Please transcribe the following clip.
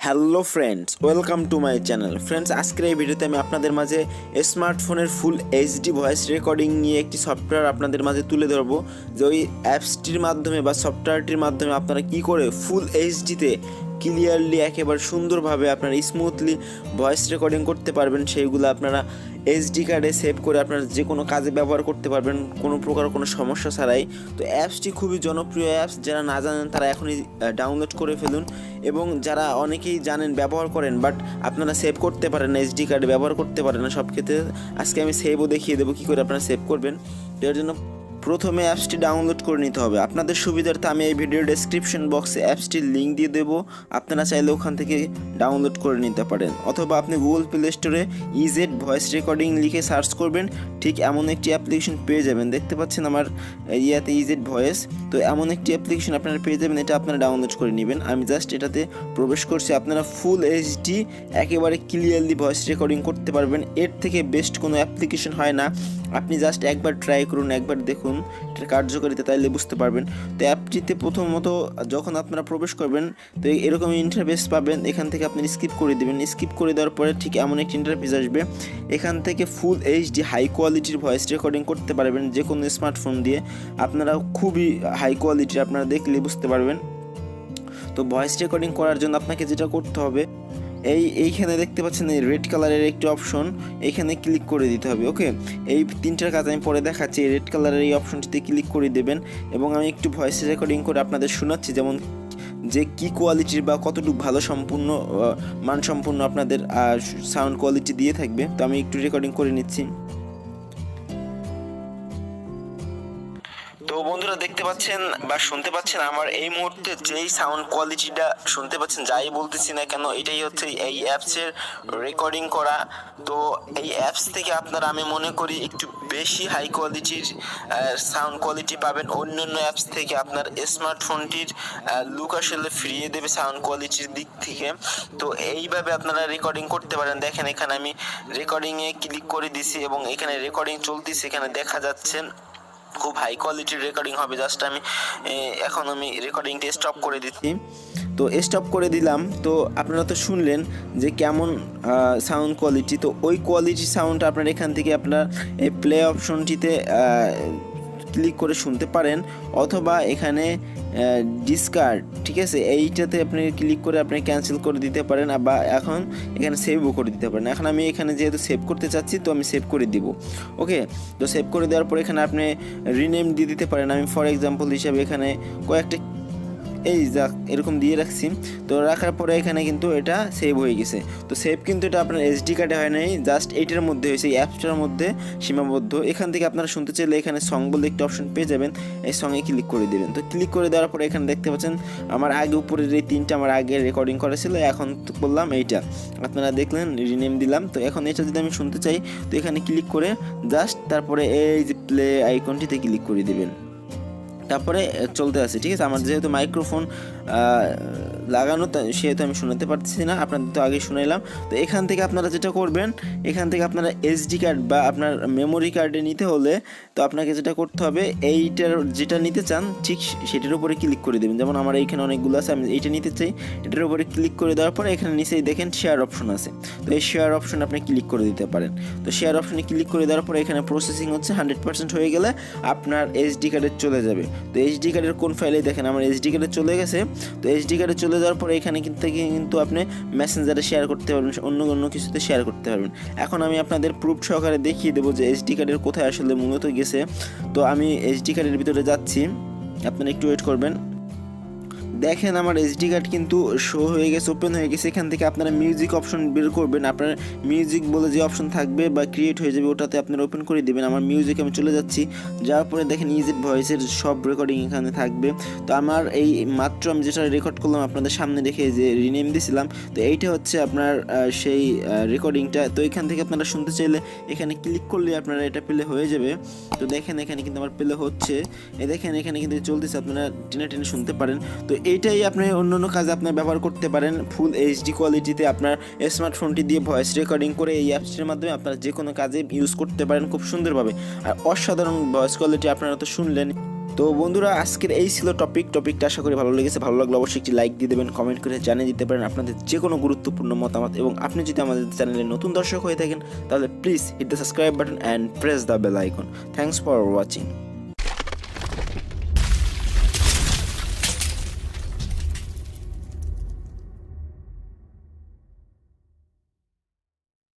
Hello friends, welcome to my channel. Friends, আজকের এই ভিডিওতে আমি আপনাদের মাঝে স্মার্টফোনের ফুল এইচডি ভয়েস রেকর্ডিং নিয়ে একটি সফটওয়্যার আপনাদের মাঝে তুলে ধরবো, যে ওই অ্যাপসটির মাধ্যমে বা সফটওয়্যারটির মাধ্যমে আপনারা কি করে ফুল এইচডিতে ক্লিয়ারলি একেবারে সুন্দরভাবে আপনারা স্মুথলি ভয়েস রেকর্ডিং করতে পারবেন। সেইগুলো আপনারা এইচডি কার্ডে সেভ করে আপনারা যে কোনো কাজে ব্যবহার করতে পারবেন কোনো প্রকার কোনো সমস্যা ছাড়াই। তো অ্যাপসটি খুবই জনপ্রিয় অ্যাপস, যারা না জানেন তারা এখনই ডাউনলোড করে ফেলুন, এবং যারা অনেকেই জানেন ব্যবহার করেন বাট আপনারা সেভ করতে পারেন না, এইচডি কার্ডে ব্যবহার করতে পারেন না সব ক্ষেত্রে। আজকে আমি সেভও দেখিয়ে দেবো কী করে আপনারা সেভ করবেন। তো এর জন্য প্রথমে অ্যাপসটি ডাউনলোড করে নিতে হবে। আপনাদের সুবিধার্থে আমি এই ভিডিওর ডেসক্রিপশন বক্সে অ্যাপসটির লিঙ্ক দিয়ে দেবো, আপনারা চাইলে ওখান থেকে ডাউনলোড করে নিতে পারেন, অথবা আপনি গুগল প্লে স্টোরে ইজেড ভয়েস রেকর্ডিং লিখে সার্চ করবেন, ঠিক এমন একটি অ্যাপ্লিকেশন পেয়ে যাবেন। দেখতে পাচ্ছেন আমার ইয়াতে ইজেড ভয়েস, তো এমন একটি অ্যাপ্লিকেশন আপনারা পেয়ে যাবেন, এটা আপনারা ডাউনলোড করে নেবেন। আমি জাস্ট এটাতে প্রবেশ করছি। আপনারা ফুল এইচডি একেবারে ক্লিয়ারলি ভয়েস রেকর্ডিং করতে পারবেন, এর থেকে বেস্ট কোনো অ্যাপ্লিকেশন হয় না। আপনি জাস্ট একবার ট্রাই করুন, একবার দেখুন এটার কার্যকারিতা, তাইলে বুঝতে পারবেন। তো অ্যাপটিতে প্রথমত যখন আপনারা প্রবেশ করবেন তো এরকম ইন্টারফেস পাবেন, এখান থেকে আপনি স্কিপ করে দেবেন। স্কিপ করে দেওয়ার পরে ঠিক এমন একটি ইন্টারফেস আসবে, এখান থেকে ফুল এইচডি হাই কোয়ালিটির ভয়েস রেকর্ডিং করতে পারবেন যে কোনো স্মার্টফোন দিয়ে। আপনারা খুবই হাই কোয়ালিটির, আপনারা দেখলে বুঝতে পারবেন। তো ভয়েস রেকর্ডিং করার জন্য আপনাকে যেটা করতে হবে, এইখানে দেখতে পাচ্ছেন এই রেড কালারের একটি অপশন, এইখানে ক্লিক করে দিতে হবে। ওকে, এই তিনটার কাজ আমি পরে দেখাচ্ছি। এই রেড কালারের এই অপশনটিতে ক্লিক করে দেবেন, এবং আমি একটু ভয়েস রেকর্ডিং করে আপনাদের শোনাচ্ছি, যেমন যে কী কোয়ালিটির বা কতটুকু ভালো সম্পূর্ণ মানসম্পন্ন আপনাদের সাউন্ড কোয়ালিটি দিয়ে থাকবে। তো আমি একটু রেকর্ডিং করে নিচ্ছি। তো বন্ধুরা দেখতে পাচ্ছেন বা শুনতে পাচ্ছেন আমার এই মুহূর্তে যেই সাউন্ড কোয়ালিটিটা শুনতে পাচ্ছেন, যাই বলতেছি না কেন, এটাই হচ্ছে এই অ্যাপসের রেকর্ডিং করা। তো এই অ্যাপস থেকে আপনারা আমি মনে করি একটু বেশি হাই কোয়ালিটির সাউন্ড কোয়ালিটি পাবেন অন্যান্য অ্যাপস থেকে। আপনার স্মার্টফোনটির লুক আসলে ফিরিয়ে দেবে সাউন্ড কোয়ালিটির দিক থেকে। তো এইভাবে আপনারা রেকর্ডিং করতে পারেন। দেখেন এখানে আমি রেকর্ডিংয়ে ক্লিক করে দিছি, এবং এখানে রেকর্ডিং চলতেছে, এখানে দেখা যাচ্ছে খুব হাই কোয়ালিটির রেকর্ডিং হবে। জাস্ট এখন আমি রেকর্ডিংটা স্টপ করে দিচ্ছি। তো স্টপ করে দিলাম। তো আপনারা তো শুনলেন যে কেমন সাউন্ড কোয়ালিটি। তো ওই কোয়ালিটি সাউন্ড আপনারা এখান থেকে আপনার এই প্লে অপশনটিতে ক্লিক করে শুনতে পারেন, অথবা এখানে ডিসকার্ড, ঠিক আছে, এইটাতে আপনি ক্লিক করে আপনি ক্যান্সেল করে দিতে পারেন, বা এখন এখানে সেভও করে দিতে পারেন। এখন আমি এখানে যেহেতু সেভ করতে চাচ্ছি, তো আমি সেভ করে দিব। ওকে, তো সেভ করে দেওয়ার পর এখানে আপনি রিনেম দিয়ে দিতে পারেন। আমি ফর এক্সাম্পল হিসাবে এখানে কয়েকটা এই যাক এরকম দিয়ে রাখছি। তো রাখার পরে এখানে কিন্তু এটা সেভ হয়ে গেছে। তো সেভ কিন্তু এটা আপনার এসডি কার্ডে হয় নাই, জাস্ট এইটার মধ্যে হয়েছে, এই অ্যাপসটার মধ্যে সীমাবদ্ধ। এখান থেকে আপনারা শুনতে চাইলে এখানে সং বলে একটা অপশন পেয়ে যাবেন, এই সঙ্গে ক্লিক করে দেবেন। তো ক্লিক করে দেওয়ার পরে এখানে দেখতে পাচ্ছেন আমার আগে উপরের এই তিনটা আমার আগে রেকর্ডিং করা ছিল, এখন তো বললাম এইটা আপনারা দেখলেন, রিনেম দিলাম। তো এখন এটা যদি আমি শুনতে চাই, তো এখানে ক্লিক করে জাস্ট তারপরে এই যে প্লে আইকনটিতে ক্লিক করে দেবেন, তারপরে চলতে আছে। ঠিক আছে, আমার যেহেতু মাইক্রোফোন লাগানো, সেহেতু আমি শোনাতে পারছি না, আপনাদের তো আগে শুনাইলাম। তো এখান থেকে আপনারা যেটা করবেন, এখান থেকে আপনারা এসডি কার্ড বা আপনার মেমোরি কার্ডে নিতে হলে তো আপনাকে যেটা করতে হবে, এইটার যেটা নিতে চান ঠিক সেটার উপরে ক্লিক করে দেবেন। যেমন আমার এইখানে অনেকগুলো আছে, আমি এইটা নিতে চাই, এটার উপরে ক্লিক করে দেওয়ার পরে এখানে নিচেই দেখেন শেয়ার অপশন আছে। তো এই শেয়ার অপশন আপনি ক্লিক করে দিতে পারেন। তো শেয়ার অপশনে ক্লিক করে দেওয়ার পরে এখানে প্রসেসিং হচ্ছে, 100% হয়ে গেলে আপনার এসডি কার্ডে চলে যাবে। তো এইচডি কার্ডের কোন ফাইলে দেখেন আমার এইচডি কার্ডে চলে গেছে। তো এইচডি কার্ডে চলে যাওয়ার পরে এখানে কিন্তু আপনি মেসেঞ্জারে শেয়ার করতে পারবেন, অন্য কিছুতে শেয়ার করতে পারবেন। এখন আমি আপনাদের প্রুফ সহকারে দেখিয়ে দেবো যে এইচডি কার্ডের কোথায় আসলে মূলত গেছে। তো আমি এইচডি কার্ডের ভিতরে যাচ্ছি, আপনারা একটু ওয়েট করবেন। দেখেন আমার এসডি কার্ড কিন্তু শো হয়ে গেছে, ওপেন হয়ে গেছে। এখান থেকে আপনারা মিউজিক অপশন বের করবেন, আপনার মিউজিক বলে যে অপশন থাকবে বা ক্রিয়েট হয়ে যাবে, ওটাতে আপনারা ওপেন করে দেবেন। আমার মিউজিক আমি চলে যাচ্ছি, যাওয়ার পরে দেখেন ইজেড ভয়েসের সব রেকর্ডিং এখানে থাকবে। তো আমার এই মাত্র আমি যেটা রেকর্ড করলাম আপনাদের সামনে রেখে যে রিনেম দিয়েছিলাম, তো এইটা হচ্ছে আপনার সেই রেকর্ডিংটা। তো এখান থেকে আপনারা শুনতে চাইলে এখানে ক্লিক করলে আপনারা এটা প্লে হয়ে যাবে। তো দেখেন এখানে কিন্তু আমার প্লে হচ্ছে, দেখেন এখানে কিন্তু চলতেছে, আপনারা টেনে টেনে শুনতে পারেন। তো এইটাই আপনি অন্যান্য কাজে আপনার ব্যবহার করতে পারেন। ফুল এইচডি কোয়ালিটিতে আপনার স্মার্টফোনটি দিয়ে ভয়েস রেকর্ডিং করে এই অ্যাপসটির মাধ্যমে আপনারা যে কোনো কাজে ইউজ করতে পারেন খুব সুন্দরভাবে। আর অসাধারণ ভয়েস কোয়ালিটি আপনারা তো শুনলেন। তো বন্ধুরা আজকের এই ছিল টপিকটা আশা করি ভালো লেগেছে। ভালো লাগলে অবশ্যই একটি লাইক দিয়ে দেবেন, কমেন্ট করে জানিয়ে দিতে পারেন আপনাদের যে কোনো গুরুত্বপূর্ণ মতামত। এবং আপনি যদি আমাদের চ্যানেলে নতুন দর্শক হয়ে থাকেন তাহলে please hit the subscribe button and press the bell icon. Thanks for watching.